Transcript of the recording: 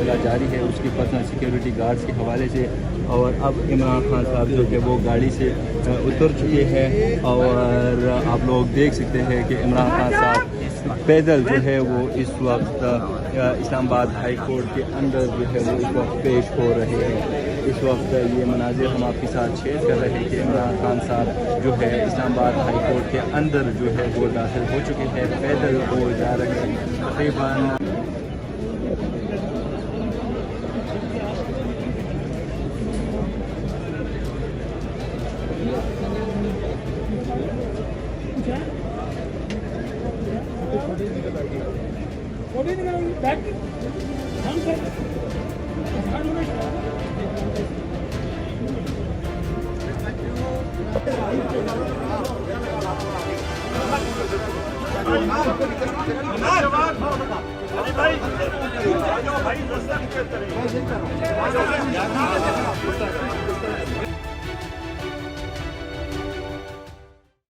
सिलसिला जारी है उसकी पर्सनल सिक्योरिटी गार्ड्स के हवाले से। और अब इमरान खान साहब जो है वो गाड़ी से उतर चुके हैं और आप लोग देख सकते हैं कि इमरान खान साहब पैदल जो है वो इस वक्त इस्लामाबाद हाई कोर्ट के अंदर जो है वो इस वक्त पेश हो रहे हैं। इस वक्त ये मनाजिर हम आपके साथ शेयर कर रहे हैं कि इमरान खान साहब जो है इस्लामाबाद हाई कोर्ट के अंदर जो है वो दाखिल हो चुके हैं, पैदल वो जा रहे हैं। तकरीबन भाई